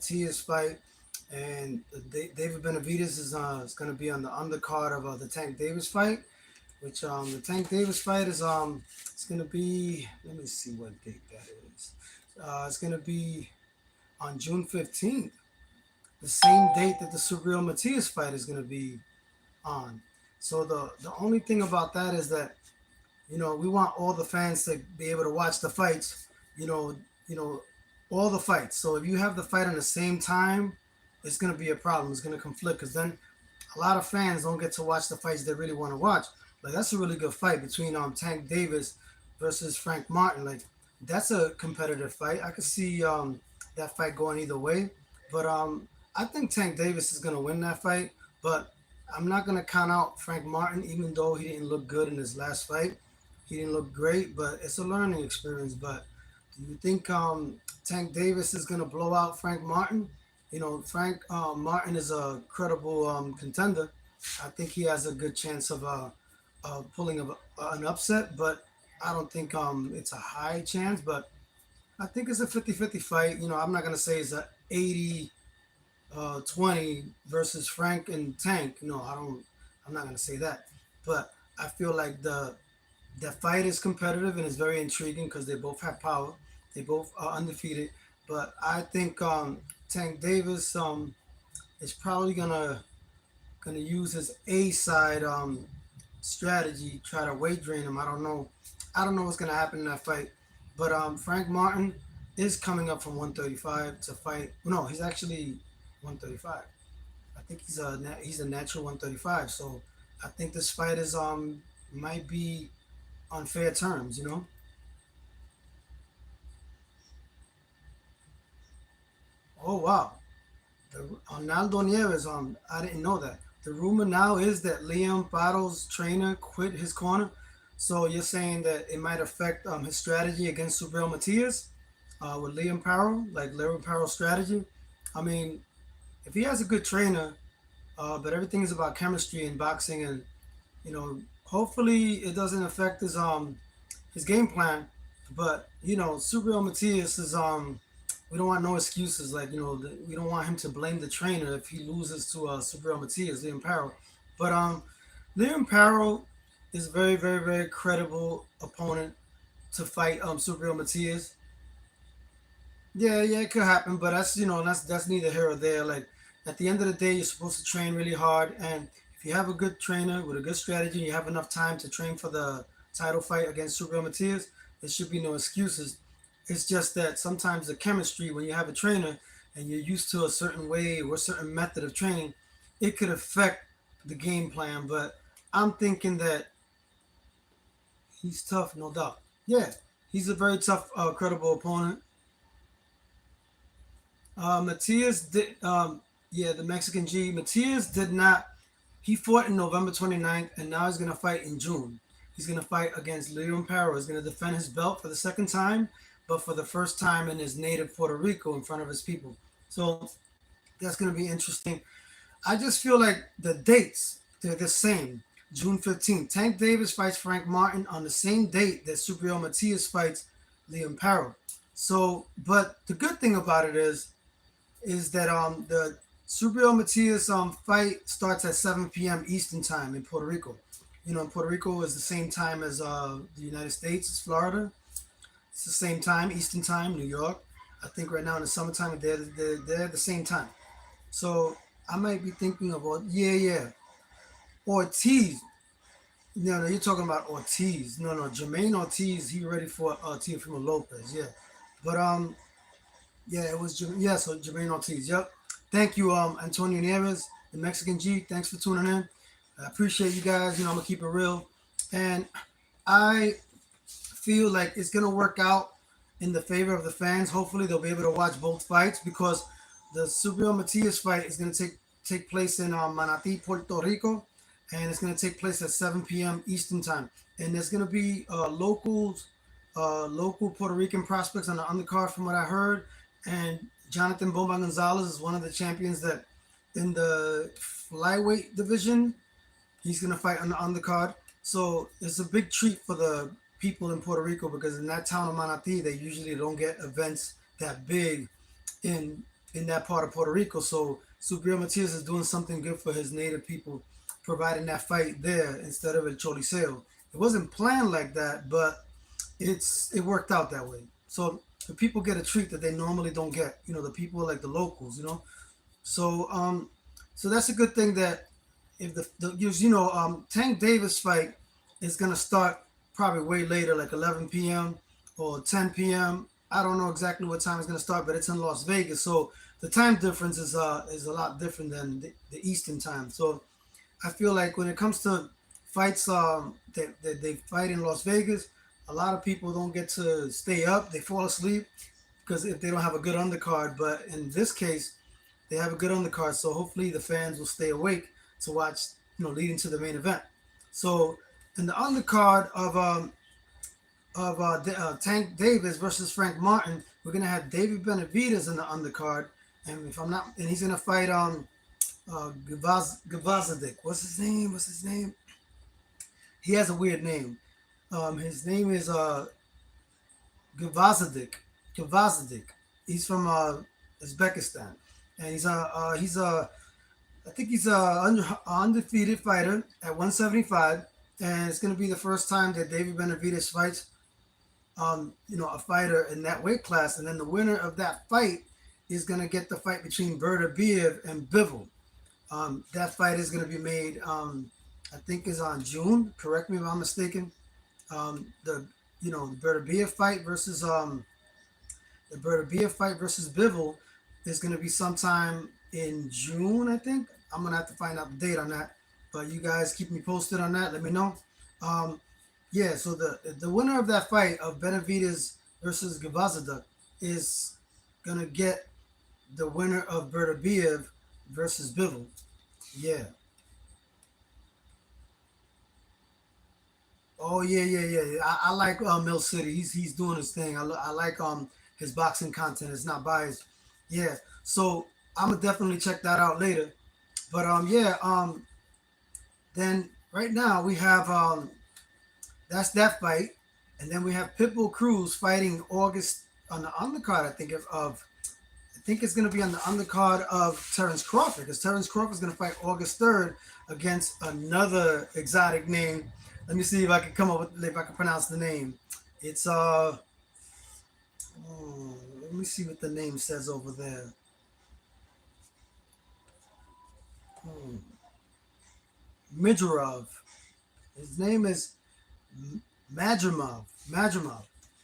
Matias fight, and David Benavidez is going to be on the undercard of the Tank Davis fight. Which the Tank Davis fight is it's going to be, let me see what date that is. It's going to be on June 15th, the same date that the Subriel Matias fight is going to be on. So the only thing about that is that we want all the fans to be able to watch the fights. You know, you know, all the fights. So if you have the fight on the same time, it's going to be a problem. It's going to conflict because then a lot of fans don't get to watch the fights they really want to watch. Like that's a really good fight between Tank Davis versus Frank Martin. Like that's a competitive fight. I could see that fight going either way. But I think Tank Davis is going to win that fight. But I'm not going to count out Frank Martin, even though he didn't look good in his last fight. He didn't look great, but it's a learning experience. But do you think Tank Davis is going to blow out Frank Martin? Frank Martin is a credible contender. I think he has a good chance of pulling an upset, but I don't think it's a high chance. But I think it's a 50-50 fight. I'm not going to say it's a 80-20 versus Frank and Tank. No, I don't. I'm not going to say that. But I feel like the fight is competitive and it's very intriguing because they both have power. They both are undefeated. But I think Tank Davis is probably gonna use his A side strategy, try to weight drain him. I don't know. I don't know what's gonna happen in that fight. But Frank Martin is coming up from 135 to fight. No, he's actually 135. I think he's a natural 135. So I think this fight is might be on fair terms. Oh wow. Arnaldo Nieves, I didn't know that. The rumor now is that Liam Battle's trainer quit his corner. So you're saying that it might affect his strategy against Subriel Matias with Liam Powell, like Liam Powell's strategy. I mean, if he has a good trainer, but everything is about chemistry and boxing, and hopefully it doesn't affect his game plan. But Subriel Matias is we don't want no excuses. Like we don't want him to blame the trainer if he loses to Subriel Matias, Liam Powell. But Liam Powell is a very, very, very credible opponent to fight Subriel Matias. Yeah, yeah, it could happen, but that's neither here or there. Like at the end of the day, you're supposed to train really hard, and if you have a good trainer with a good strategy, and you have enough time to train for the title fight against Subriel Matias, there should be no excuses. It's just that sometimes the chemistry, when you have a trainer and you're used to a certain way or a certain method of training, it could affect the game plan. But I'm thinking that he's tough, no doubt. Yeah, he's a very tough, credible opponent. Matias did, yeah, the Mexican G. Matias did not. He fought in November 29th, and now he's gonna fight in June. He's gonna fight against Leon Perro. He's gonna defend his belt for the second time, but for the first time in his native Puerto Rico in front of his people. So that's gonna be interesting. I just feel like the dates they're the same. June 15th. Tank Davis fights Frank Martin on the same date that Subriel Matias fights Liam Perro. So, but the good thing about it is that the Subriel Matias fight starts at 7 p.m. Eastern time in Puerto Rico. In Puerto Rico is the same time as the United States. It's Florida. It's the same time, Eastern time, New York. I think right now in the summertime they're the same time. So I might be thinking about yeah. Ortiz. No, you're talking about Ortiz. No, Jermaine Ortiz. He ready for Teofimo Lopez. Yeah, but yeah, it was yeah. So Jermaine Ortiz. Yep. Thank you, Antonio Nieves, the Mexican G. Thanks for tuning in. I appreciate you guys. I'm gonna keep it real, and I feel like it's gonna work out in the favor of the fans. Hopefully, they'll be able to watch both fights because the Subriel Matias fight is gonna take place in Manatí, Puerto Rico, and it's gonna take place at 7 p.m. Eastern time. And there's gonna be local Puerto Rican prospects on the undercard, from what I heard. And Jonathan Bomba Gonzalez is one of the champions that in the flyweight division. He's gonna fight on the undercard. So it's a big treat for the people in Puerto Rico because in that town of Manatí, they usually don't get events that big in in that part of Puerto Rico. So Subriel Matias is doing something good for his native people, providing that fight there instead of a Choliseo. It wasn't planned like that, but it worked out that way. So the people get a treat that they normally don't get. You know, the people like the locals. You know, so so that's a good thing that if Tank Davis fight is gonna start probably way later, like 11 p.m. or 10 p.m. I don't know exactly what time it's gonna start, but it's in Las Vegas, so the time difference is a lot different than the Eastern time. So I feel like when it comes to fights that they fight in Las Vegas, a lot of people don't get to stay up. They fall asleep because if they don't have a good undercard. But in this case, they have a good undercard, so hopefully the fans will stay awake to watch, leading to the main event. So in the undercard of Tank Davis versus Frank Martin, we're gonna have David Benavidez in the undercard, and if I'm not, and he's gonna fight Gavazovic. What's his name? What's his name? He has a weird name. His name is Gavazovic. Gavazovic. He's from Uzbekistan, and he's I think he's a undefeated fighter at 175, and it's going to be the first time that David Benavidez fights, a fighter in that weight class, and then the winner of that fight is going to get the fight between Bertabiev and Bivol. That fight is going to be made, I think, is on June. Correct me if I'm mistaken. The Bertabiev fight versus Bivol is going to be sometime in June, I think. I'm going to have to find out the date on that. But you guys keep me posted on that. Let me know. Yeah, so the winner of that fight of Benavidez versus Gavazovic is going to get the winner of Bertabiev versus Bivol. Yeah. Oh yeah, yeah, yeah. I like Mill City. He's doing his thing. I like his boxing content. It's not biased. Yeah. So I'm gonna definitely check that out later. But yeah. Then right now we have that's that fight, and then we have Pitbull Cruz fighting August on the undercard. I think it's gonna be on the undercard of Terrence Crawford, because Terrence Crawford is gonna fight August 3rd against another exotic name. Let me see if I can come up with if I can pronounce the name. It's let me see what the name says over there. Hmm. Midrov. His name is Madrimov. Madrimov.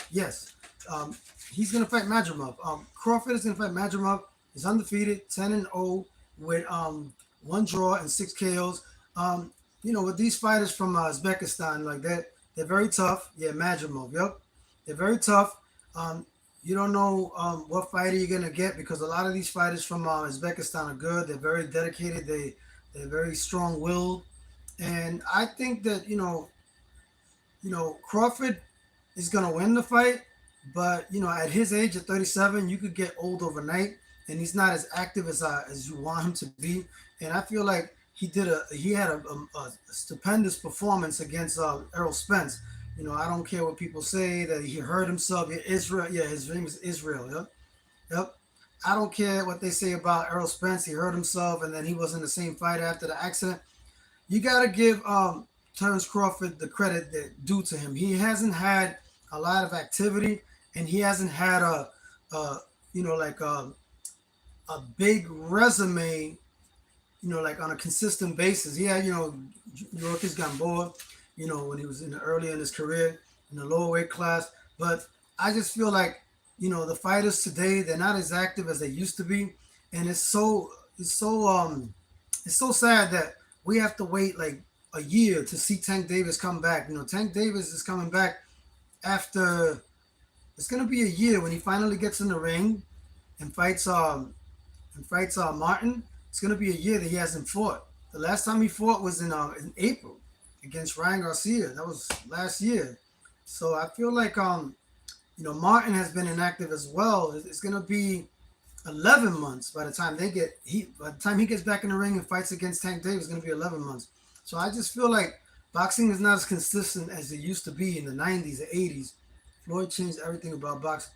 Yes. Um, he's gonna fight Madrimov. Crawford is gonna fight Madrimov. He's undefeated, 10-0 with one draw and 6 KOs. With these fighters from Uzbekistan, like that, they're very tough. Yeah, Madrimov. Yep, they're very tough. You don't know what fighter you're gonna get, because a lot of these fighters from Uzbekistan are good. They're very dedicated. They're very strong-willed, and I think that Crawford is gonna win the fight. But at his age, at 37, you could get old overnight, and he's not as active as you want him to be. And I feel like he had a stupendous performance against Errol Spence. I don't care what people say that he hurt himself. Yeah, Israel, yeah, his name is Israel. Yep, yep. I don't care what they say about Errol Spence. He hurt himself, and then he was in the same fight after the accident. You got to give Terrence Crawford the credit that due to him. He hasn't had a lot of activity, and he hasn't had like a big resume, like on a consistent basis. Yeah, Yorkis Gamboa, when he was earlier in his career in the lower weight class. But I just feel like, the fighters today, they're not as active as they used to be. And it's so sad that we have to wait like a year to see Tank Davis come back. Tank Davis is coming back after, it's gonna be a year when he finally gets in the ring and fights Martin. It's gonna be a year that he hasn't fought. The last time he fought was in April against Ryan Garcia. That was last year. So I feel like Martin has been inactive as well. It's gonna be 11 months by the time he gets back in the ring and fights against Tank Davis. It's gonna be 11 months. So I just feel like boxing is not as consistent as it used to be in the 90s, the 80s. Floyd changed everything about boxing.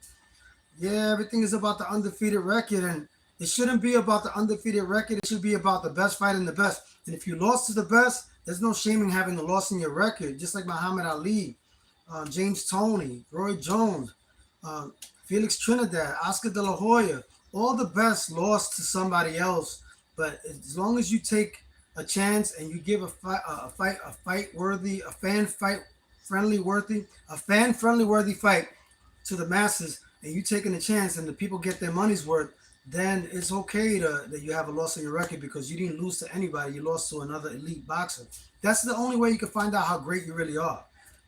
Yeah, everything is about the undefeated record, and It shouldn't be about the undefeated record. It should be about the best fighting the best. And if you lost to the best, there's no shame in having a loss in your record. Just like Muhammad Ali, James Toney, Roy Jones, um, Felix Trinidad, Oscar De La Hoya, all the best lost to somebody else. But as long as you take a chance and you give a fight worthy, a fan fight friendly worthy, a fan friendly worthy fight to the masses, and you taking a chance, and the people get their money's worth, then it's okay that you have a loss on your record because you didn't lose to anybody. You lost to another elite boxer. That's the only way you can find out how great you really are.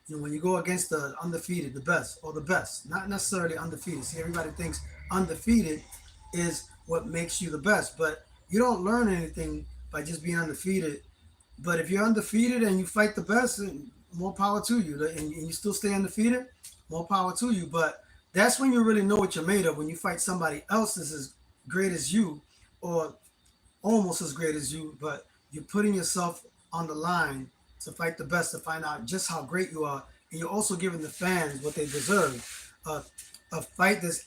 You know, when you go against the undefeated, the best, or the best, not necessarily undefeated. See, everybody thinks undefeated is what makes you the best, but you don't learn anything by just being undefeated. But if you're undefeated and you fight the best, more power to you. And you still stay undefeated, more power to you. But that's when you really know what you're made of. When you fight somebody else that's as great as you, or almost as great as you, but you're putting yourself on the line to fight the best to find out just how great you are, and you're also giving the fans what they deserve. A fight that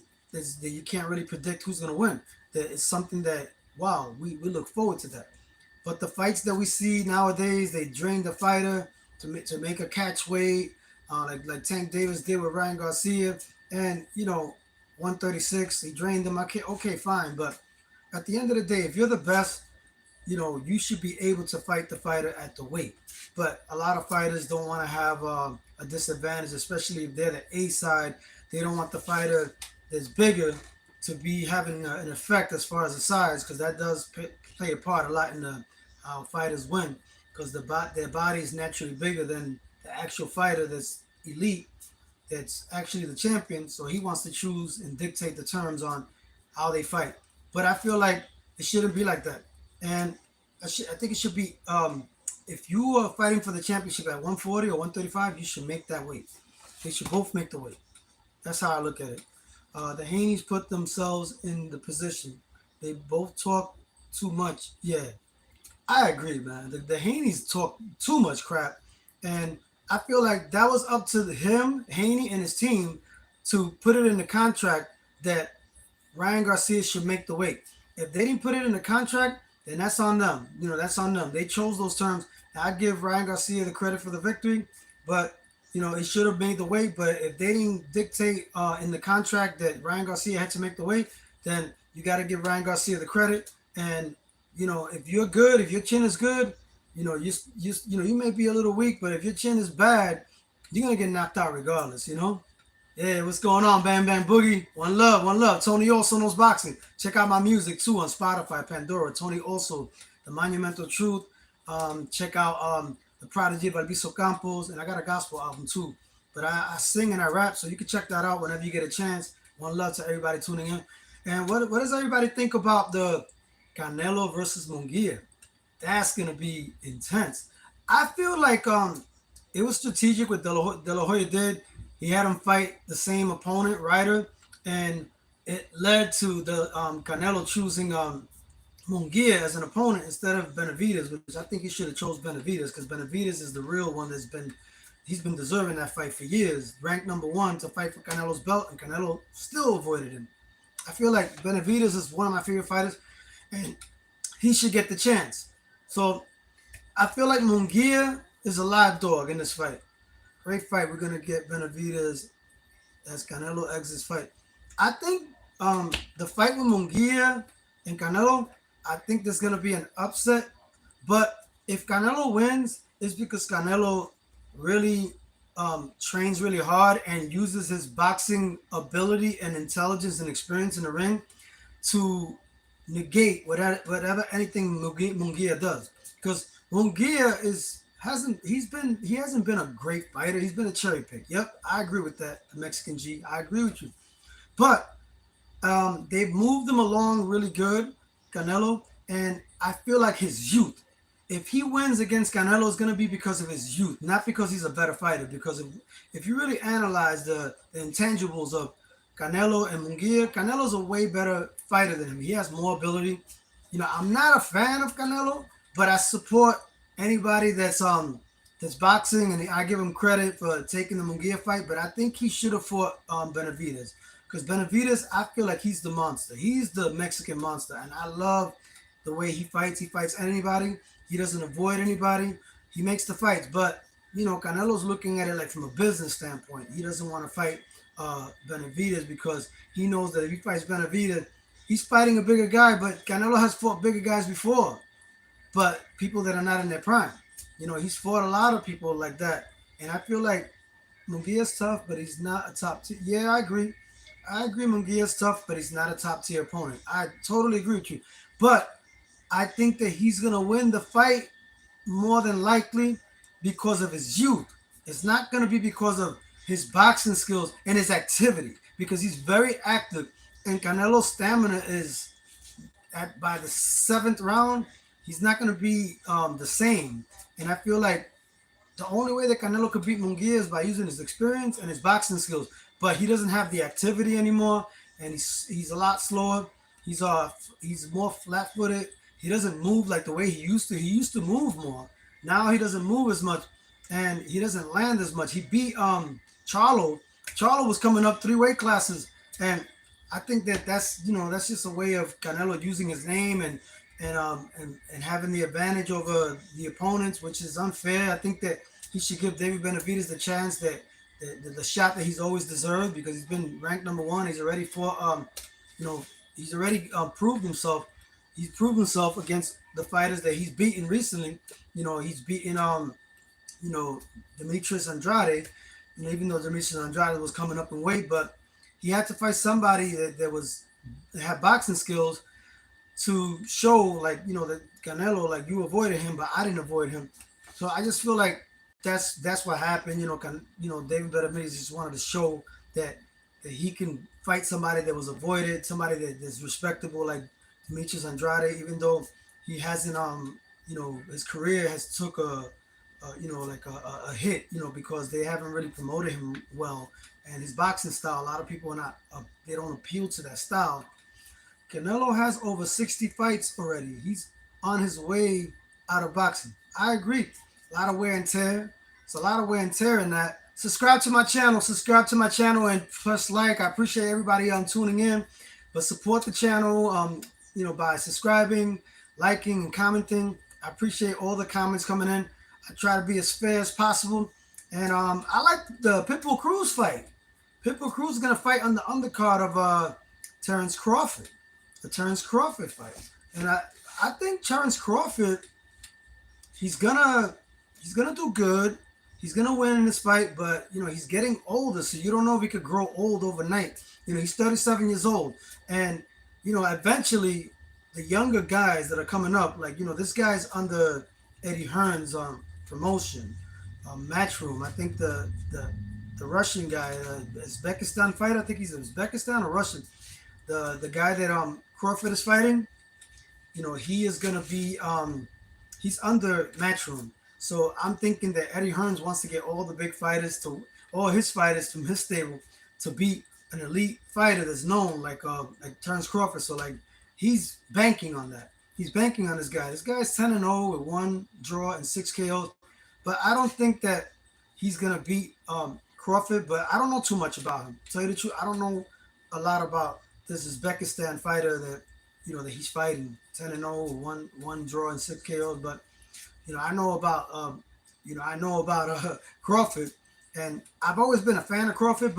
you can't really predict who's going to win. That is something that wow, we look forward to that. But the fights that we see nowadays, they drain the fighter to make a catch weight, like Tank Davis did with Ryan Garcia, and 136, he drained them. Okay, fine, but at the end of the day, if you're the best, you should be able to fight the fighter at the weight. But a lot of fighters don't want to have a disadvantage, especially if they're the A side. They don't want the fighter that's bigger to be having an effect as far as the size, because that does play a part a lot in how fighters win, because their body is naturally bigger than the actual fighter that's elite, that's actually the champion. So he wants to choose and dictate the terms on how they fight. But I feel like it shouldn't be like that. And I think it should be, if you are fighting for the championship at 140 or 135, you should make that weight. They should both make the weight. That's how I look at it. The Haney's put themselves in the position. They both talk too much. Yeah, I agree, man. The Haney's talk too much crap. And I feel like that was up to him, Haney, and his team to put it in the contract that Ryan Garcia should make the weight. If they didn't put it in the contract, then that's on them. That's on them. They chose those terms. I give Ryan Garcia the credit for the victory, but he should have made the weight. But if they didn't dictate in the contract that Ryan Garcia had to make the weight, then you got to give Ryan Garcia the credit. And if you're good, if your chin is good, you may be a little weak, but if your chin is bad, you're gonna get knocked out regardless. Yeah, what's going on, Bam Bam Boogie? One love, one love. Tony Also Knows Boxing. Check out my music too on Spotify, Pandora. Tony Also, The Monumental Truth. Check out The Prodigy of Albizu Campos, and I got a gospel album too. But I sing and I rap, so you can check that out whenever you get a chance. One love to everybody tuning in. And what does everybody think about the Canelo versus Munguia? That's gonna be intense. I feel like it was strategic what De La Hoya did. He had him fight the same opponent, Ryder, and it led to the Canelo choosing Munguia as an opponent instead of Benavidez, which I think he should have chose Benavidez, because Benavidez is the real one he's been deserving that fight for years, ranked number one to fight for Canelo's belt, and Canelo still avoided him. I feel like Benavidez is one of my favorite fighters, and he should get the chance. So I feel like Munguia is a live dog in this fight. Great fight. We're gonna get Benavidez as Canelo exits fight. I think the fight with Munguia and Canelo, I think there's gonna be an upset. But if Canelo wins, it's because Canelo really trains really hard and uses his boxing ability and intelligence and experience in the ring to negate whatever anything Munguia does. Because Munguia he hasn't been a great fighter. He's been a cherry pick. Yep, I agree with that. The Mexican G, I agree with you. But they've moved him along really good, Canelo, and I feel like his youth. If he wins against Canelo, it's going to be because of his youth, not because he's a better fighter. Because if you really analyze the intangibles of Canelo and Munguia, Canelo's a way better fighter than him. He has more ability. I'm not a fan of Canelo, but I support anybody that's boxing, and I give him credit for taking the Munguia fight. But I think he should have fought Benavidez. Because Benavidez, I feel like he's the monster. He's the Mexican monster, and I love the way he fights. He fights anybody. He doesn't avoid anybody. He makes the fights, but Canelo's looking at it like from a business standpoint. He doesn't want to fight Benavidez because he knows that if he fights Benavidez, he's fighting a bigger guy. But Canelo has fought bigger guys before, but people that are not in their prime. He's fought a lot of people like that, and I feel like Munguia's tough, but he's not a top tier. Yeah, I agree. I agree. Munguia's tough, but he's not a top tier opponent. I totally agree with you. But I think that he's gonna win the fight more than likely because of his youth. It's not gonna be because of his boxing skills and his activity because he's very active, and Canelo's stamina is by the seventh round. He's not gonna be the same, and I feel like the only way that Canelo could beat Munguia is by using his experience and his boxing skills. But he doesn't have the activity anymore, and he's a lot slower. He's more flat-footed. He doesn't move like the way he used to. He used to move more. Now he doesn't move as much, and he doesn't land as much. He beat Charlo. Charlo was coming up 3 weight classes, and I think that's just a way of Canelo using his name and having the advantage over the opponents, which is unfair. I think that he should give David Benavidez the chance that the shot that he's always deserved because he's been ranked number one. He's already he's already proved himself. He's proved himself against the fighters that he's beaten recently. He's beaten Demetrius Andrade. Even though Demetrius Andrade was coming up in weight, but he had to fight somebody that had boxing skills to show that Canelo, like, you avoided him, but I didn't avoid him. So I just feel like that's what happened. David Benavidez just wanted to show that he can fight somebody that was avoided, somebody that's respectable like Demetrius Andrade, even though he hasn't his career has took a hit, because they haven't really promoted him well, and his boxing style, a lot of people are not they don't appeal to that style. Canelo has over 60 fights already. He's on his way out of boxing. I agree. A lot of wear and tear. It's a lot of wear and tear in that. Subscribe to my channel. And press like. I appreciate everybody tuning in. But support the channel by subscribing, liking, and commenting. I appreciate all the comments coming in. I try to be as fair as possible. And I like the Pitbull Cruz fight. Pitbull Cruz is going to fight on the undercard of Terrence Crawford. The Terrence Crawford fight. And I think Terrence Crawford, he's gonna do good. He's gonna win in this fight, but he's getting older, so you don't know if he could grow old overnight. He's 37 years old, and eventually the younger guys that are coming up, like this guy's under Eddie Hearn's promotion, Matchroom. I think the Russian guy, Uzbekistan fighter. I think he's Uzbekistan or Russian. The guy that Crawford is fighting, he is gonna be he's under Matchroom. So I'm thinking that Eddie Hearns wants to get all his fighters from his stable to beat an elite fighter that's known like Terrence Crawford. So he's banking on that. He's banking on this guy. This guy's 10-0 with 1 draw and 6 KOs. But I don't think that he's gonna beat Crawford. But I don't know too much about him. To tell you the truth, I don't know a lot about this Uzbekistan fighter that that he's fighting. 10-0, one draw and 6 KOs. But I know about Crawford, and I've always been a fan of Crawford.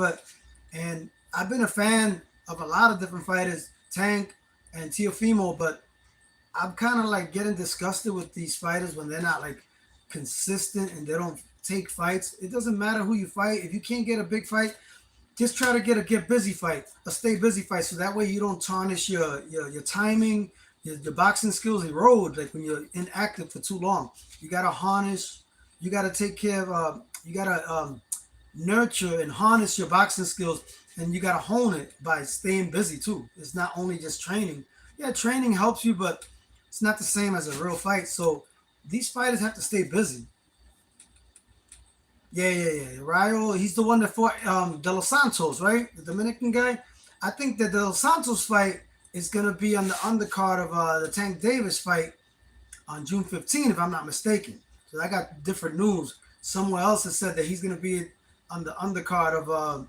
And I've been a fan of a lot of different fighters, Tank and Teofimo. But I'm kind of getting disgusted with these fighters when they're not consistent and they don't take fights. It doesn't matter who you fight. If you can't get a big fight, just try to get busy fight, a stay busy fight, so that way you don't tarnish your timing, your boxing skills erode when you're inactive for too long. You gotta harness, you gotta take care of, you gotta nurture and harness your boxing skills, and you gotta hone it by staying busy too. It's not only just training. Yeah, training helps you, but it's not the same as a real fight. So these fighters have to stay busy. Yeah. Rayo, he's the one that fought De Los Santos, right? The Dominican guy. I think that the De Los Santos fight is going to be on the undercard of the Tank Davis fight on June 15th, if I'm not mistaken. So I got different news. Somewhere else has said that he's going to be on the undercard of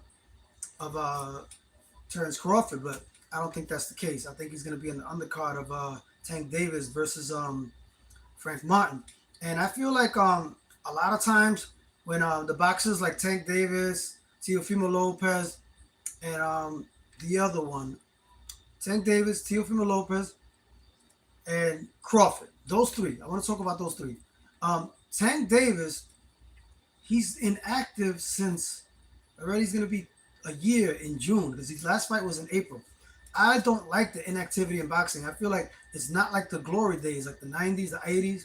Terrence Crawford, but I don't think that's the case. I think he's going to be in the undercard of Tank Davis versus Frank Martin. And I feel like a lot of times when the boxers like Tank Davis, Teofimo Lopez, and the other one, Tank Davis, Teofimo Lopez, and Crawford, those three. I want to talk about those three. Tank Davis, he's inactive since already. He's going to be a year in June because his last fight was in April. I don't like the inactivity in boxing. I feel like it's not like the glory days, like the 90s, the 80s.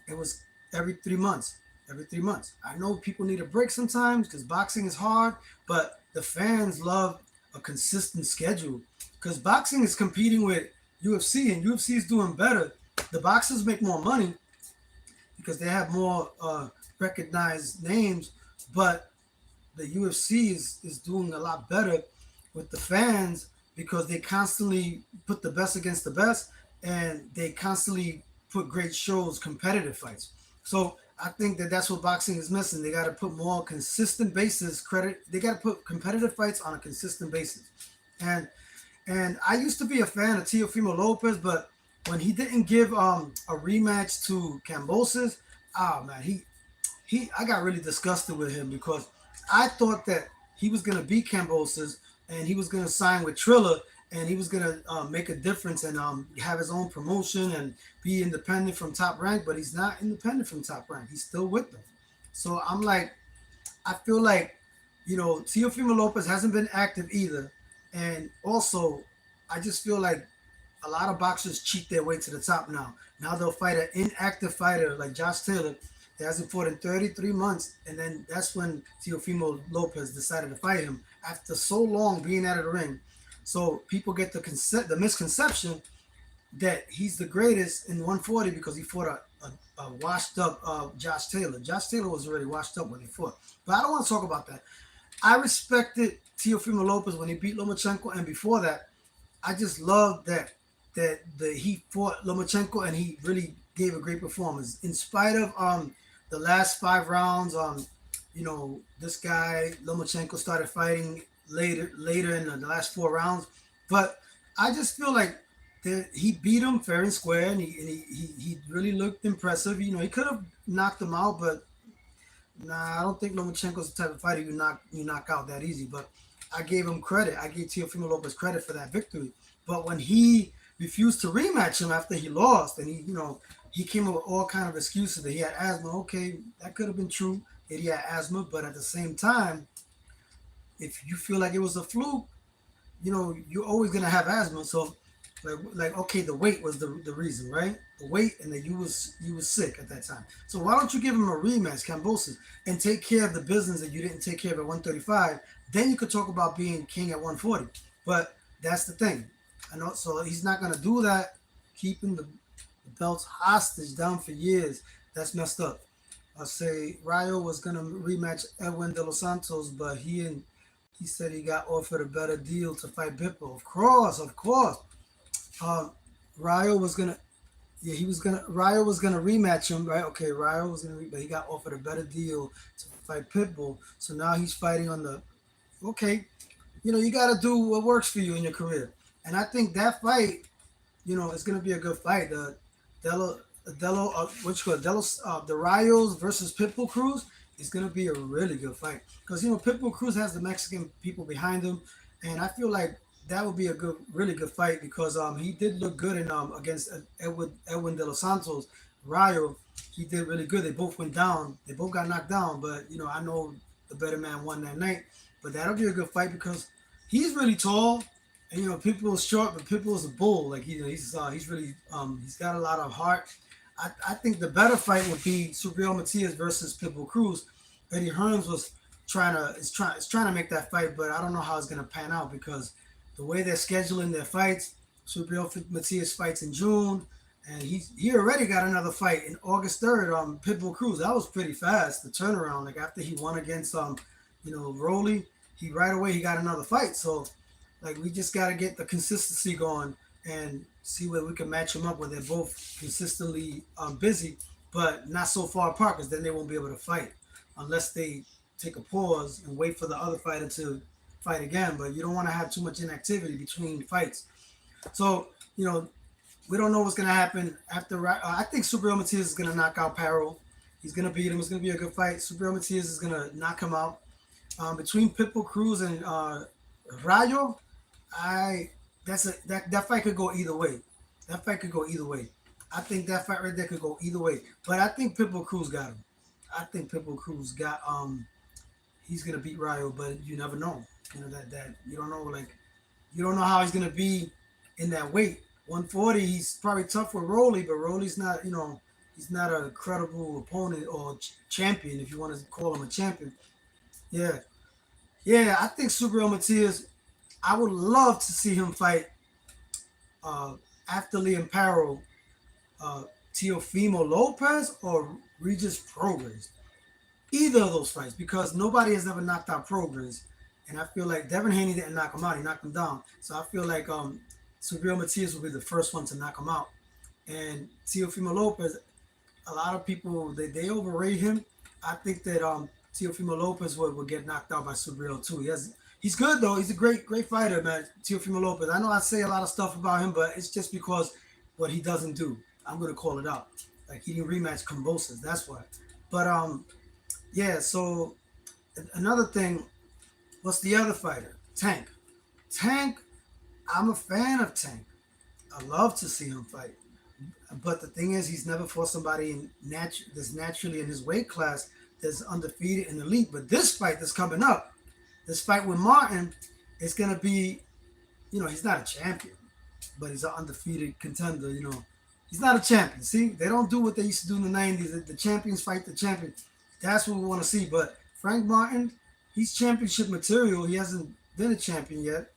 It was every 3 months. Every 3 months. I know people need a break sometimes because boxing is hard, but the fans love a consistent schedule because boxing is competing with UFC and UFC is doing better. The boxers make more money because they have more recognized names, but the UFC is doing a lot better with the fans because they constantly put the best against the best and they constantly put great shows, competitive fights. So I think that that's what boxing is missing. They got to put more consistent basis credit. They got to put competitive fights on a consistent basis. And and I used to be a fan of Teofimo Lopez, but when he didn't give a rematch to Cambosis, oh man, he I got really disgusted with him because I thought that he was gonna beat Cambosis and he was gonna sign with Triller and he was gonna make a difference and have his own promotion and be independent from Top Rank, but he's not independent from Top Rank. He's still with them. So I'm like, I feel like, Teofimo Lopez hasn't been active either, and also I just feel like a lot of boxers cheat their way to the top now. Now they'll fight an inactive fighter like Josh Taylor that hasn't fought in 33 months, and then that's when Teofimo Lopez decided to fight him after so long being out of the ring. So people get the misconception that he's the greatest in 140 because he fought a washed up Josh Taylor. Josh Taylor was already washed up when he fought. But I don't want to talk about that. I respected Teofimo Lopez when he beat Lomachenko, and before that, I just loved that he fought Lomachenko and he really gave a great performance in spite of the last 5 rounds. This guy Lomachenko started fighting later in the last 4 rounds, but I just feel like that he beat him fair and square, and he really looked impressive. He could have knocked him out, but nah, I don't think Lomachenko's the type of fighter you knock out that easy. But I gave him credit. I gave Teofimo Lopez credit for that victory. But when he refused to rematch him after he lost, and he came up with all kind of excuses that he had asthma. Okay, that could have been true that he had asthma, but at the same time, if you feel like it was a fluke, you're always gonna have asthma. So like okay, the weight was the reason, right? The weight, and that you was sick at that time. So why don't you give him a rematch, Cambosis, and take care of the business that you didn't take care of at 135? Then you could talk about being king at 140. But that's the thing. I know. So he's not gonna do that, keeping the belts hostage down for years. That's messed up. I'll say Rayo was gonna rematch Edwin De Los Santos, but he said he got offered a better deal to fight Pitbull. Of course. Uh, Rayo was gonna, yeah, Rayo was gonna rematch him, right? Okay, Rayo was gonna, but he got offered a better deal to fight Pitbull. So now he's fighting on the, okay, you got to do what works for you in your career. And I think that fight, it's gonna be a good fight. The Delo, which called Delos, the Rayos versus Pitbull Cruz is gonna be a really good fight because Pitbull Cruz has the Mexican people behind him, and I feel like that would be a really good fight because he did look good in against Edwin De Los Santos. Rayo, he did really good. They both went down. They both got knocked down, but I know the better man won that night. But that'll be a good fight because he's really tall, and Pitbull's short, but Pitbull's a bull. Like he's really he's got a lot of heart. I think the better fight would be Subriel Matias versus Pitbull Cruz. Eddie Hearns was trying to make that fight, but I don't know how it's gonna pan out because the way they're scheduling their fights, Subriel Matias fights in June, and he already got another fight in August 3rd. Pitbull Cruz, that was pretty fast. The turnaround, like after he won against Rolly, he right away he got another fight. So like we just got to get the consistency going and see where we can match them up when they're both consistently busy, but not so far apart because then they won't be able to fight unless they take a pause and wait for the other fighter to fight again, but you don't want to have too much inactivity between fights. So, you know, we don't know what's gonna happen after. I think Superreal Matias is gonna knock out Parrow. He's gonna beat him. It's gonna be a good fight. Superreal Matias is gonna knock him out. Between Pitbull Cruz and Rayo, I that fight could go either way. That fight could go either way. I think that fight right there could go either way. But I think Pitbull Cruz got him. I think Pitbull Cruz got he's gonna beat Rayo, but you never know. You know that you don't know, like, you don't know how he's gonna be in that weight. 140, he's probably tough with Rolly, but Rolly's not, he's not a credible opponent or champion, if you want to call him a champion. Yeah, yeah, I think Superreal Matias. I would love to see him fight uh, after Liam Parrow, uh, Teofimo Lopez or Regis Prograis. Either of those fights, because nobody has ever knocked out Progress, and I feel like Devin Haney didn't knock him out; he knocked him down. So I feel like Subriel Matias will be the first one to knock him out, and Teofimo Lopez. A lot of people they overrate him. I think that Teofimo Lopez would get knocked out by Subriel too. He's good though. He's a great fighter, man. Teofimo Lopez. I know I say a lot of stuff about him, but it's just because what he doesn't do. I'm gonna call it out. Like, he didn't rematch Convulses. That's why. But yeah, so another thing, what's the other fighter? Tank. Tank, I'm a fan of Tank. I love to see him fight. But the thing is, he's never fought somebody that's naturally in his weight class that's undefeated in the league. But this fight that's coming up, this fight with Martin, it's going to be, he's not a champion, but he's an undefeated contender, He's not a champion. See, they don't do what they used to do in the 90s. The champions fight the champion. That's what we want to see. But Frank Martin, he's championship material. He hasn't been a champion yet.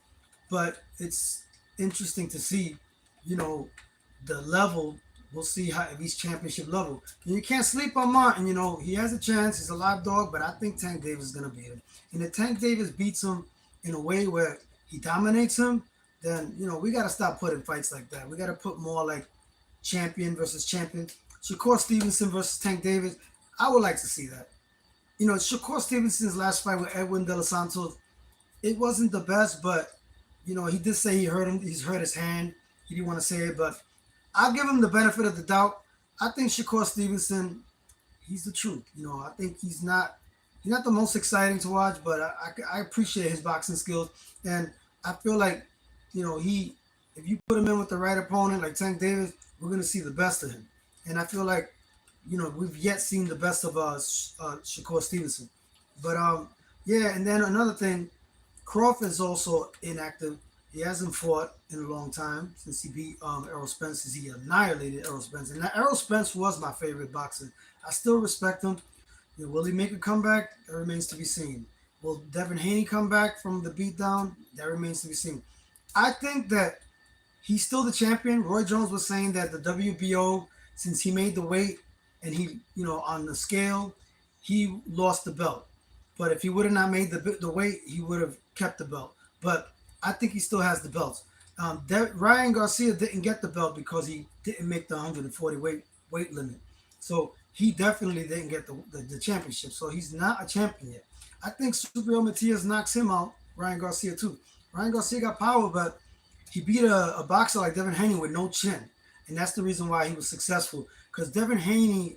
But it's interesting to see, the level. We'll see how if he's championship level. And you can't sleep on Martin. He has a chance. He's a live dog, but I think Tank Davis is going to beat him. And if Tank Davis beats him in a way where he dominates him, then, we got to stop putting fights like that. We got to put more like champion versus champion. Shakur Stevenson versus Tank Davis. I would like to see that. Shakur Stevenson's last fight with Edwin De Los Santos, it wasn't the best, but, he did say he's hurt his hand. He didn't want to say it, but I'll give him the benefit of the doubt. I think Shakur Stevenson, he's the truth. I think he's not the most exciting to watch, but I appreciate his boxing skills. And I feel like, if you put him in with the right opponent, like Tank Davis, we're going to see the best of him. And I feel like, we've yet seen the best of Shakur Stevenson. But, yeah, and then another thing, Crawford is also inactive. He hasn't fought in a long time since he beat Errol Spence, since he annihilated Errol Spence. And Errol Spence was my favorite boxer. I still respect him. Will he make a comeback? That remains to be seen. Will Devin Haney come back from the beatdown? That remains to be seen. I think that he's still the champion. Roy Jones was saying that the WBO, since he made the weight and he, on the scale, he lost the belt. But if he would have not made the weight, he would have kept the belt. But I think he still has the belts. Ryan Garcia didn't get the belt because he didn't make the 140 weight limit. So he definitely didn't get the championship. So he's not a champion yet. I think Superreal Matias knocks him out, Ryan Garcia too. Ryan Garcia got power, but he beat a boxer like Devin Haney with no chin. And that's the reason why he was successful. Because Devin Haney,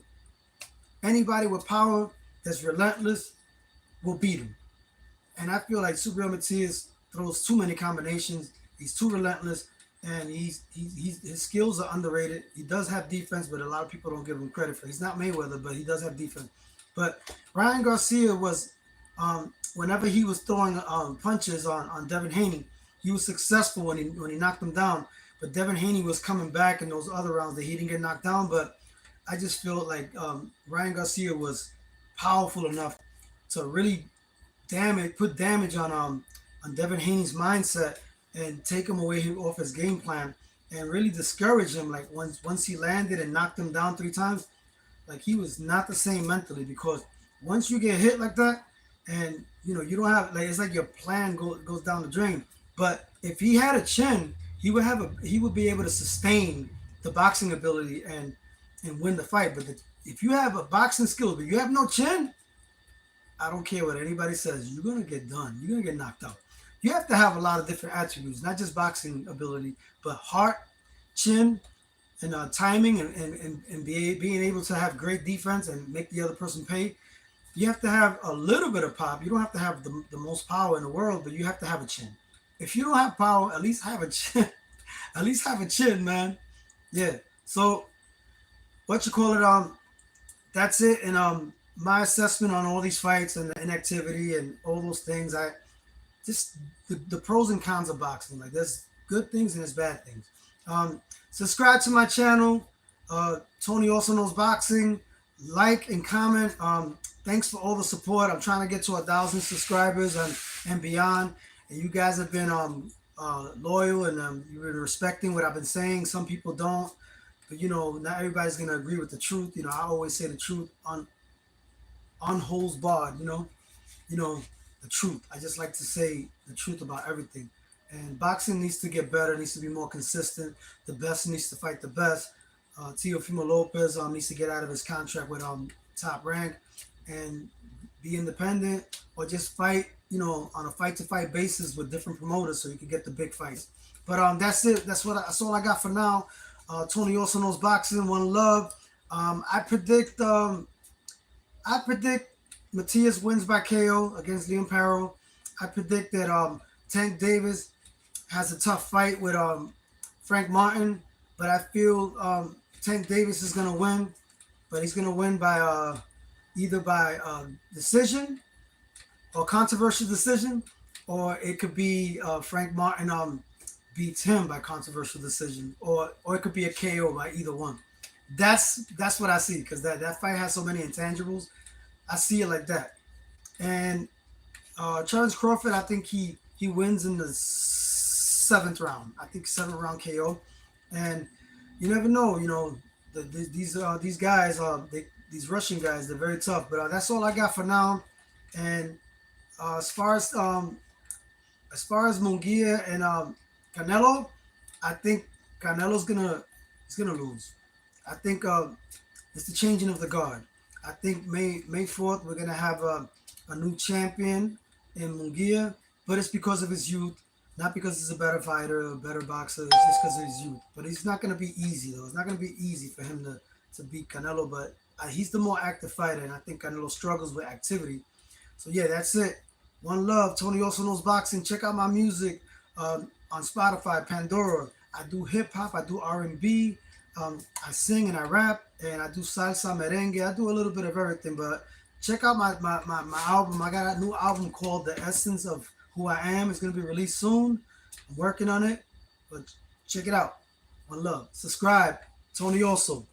anybody with power that's relentless will beat him. And I feel like Superreal Matias throws too many combinations. He's too relentless, and his skills are underrated. He does have defense, but a lot of people don't give him credit for it. He's not Mayweather, but he does have defense. But Ryan Garcia was, whenever he was throwing punches on Devin Haney, he was successful when he knocked him down. But Devin Haney was coming back in those other rounds that he didn't get knocked down. But I just feel like Ryan Garcia was powerful enough to really put damage on Devin Haney's mindset and take him away off his game plan and really discourage him. Like once he landed and knocked him down 3 times, like he was not the same mentally, because once you get hit like that and you don't have, like, it's like your plan goes down the drain. But if he had a chin, he would be able to sustain the boxing ability and win the fight. But if you have a boxing skill but you have no chin, I don't care what anybody says, you're gonna get done. You're gonna get knocked out. You have to have a lot of different attributes, not just boxing ability, but heart, chin, and timing, and being able to have great defense and make the other person pay. You have to have a little bit of pop. You don't have to have the most power in the world, but you have to have a chin. If you don't have power, at least have a chin. At least have a chin, man. Yeah. So what you call it? That's it. And my assessment on all these fights and the inactivity and all those things. I just the pros and cons of boxing. Like there's good things and there's bad things. Subscribe to my channel. Tony also knows boxing. Like and comment. Thanks for all the support. I'm trying to get to 1,000 subscribers and beyond. And you guys have been loyal and you've been respecting what I've been saying. Some people don't, but not everybody's gonna agree with the truth. I always say the truth on holds barred. The truth. I just like to say the truth about everything. And boxing needs to get better. Needs to be more consistent. The best needs to fight the best. Teofimo Lopez needs to get out of his contract with Top Rank and be independent, or just fight, on a fight to fight basis with different promoters so you can get the big fights. But that's it. That's all I got for now. Tony also knows boxing. One love. I predict Matias wins by KO against Liam Parrow. I predict that Tank Davis has a tough fight with Frank Martin, but I feel Tank Davis is gonna win, but he's gonna win by either by decision or controversial decision, or it could be Frank Martin beats him by controversial decision, or it could be a KO by either one. That's what I see, because that fight has so many intangibles. I see it like that. And Charles Crawford, I think he wins in the 7th round. I think 7th round KO. And you never know. These guys, these Russian guys, they're very tough. But that's all I got for now. And as far as Munguia and Canelo, I think Canelo's gonna lose. I think it's the changing of the guard. I think May 4th we're gonna have a new champion in Munguia, but it's because of his youth, not because he's a better fighter, a better boxer. It's just because of his youth. But it's not gonna be easy though. It's not gonna be easy for him to beat Canelo. But he's the more active fighter, and I think Canelo struggles with activity. So yeah, that's it. One love. Tony also knows boxing. Check out my music on Spotify, Pandora. I do hip hop. I do R&B. I sing and I rap, and I do salsa, merengue. I do a little bit of everything. But check out my album. I got a new album called The Essence of Who I Am. It's gonna be released soon. I'm working on it, but check it out. One love. Subscribe. Tony also.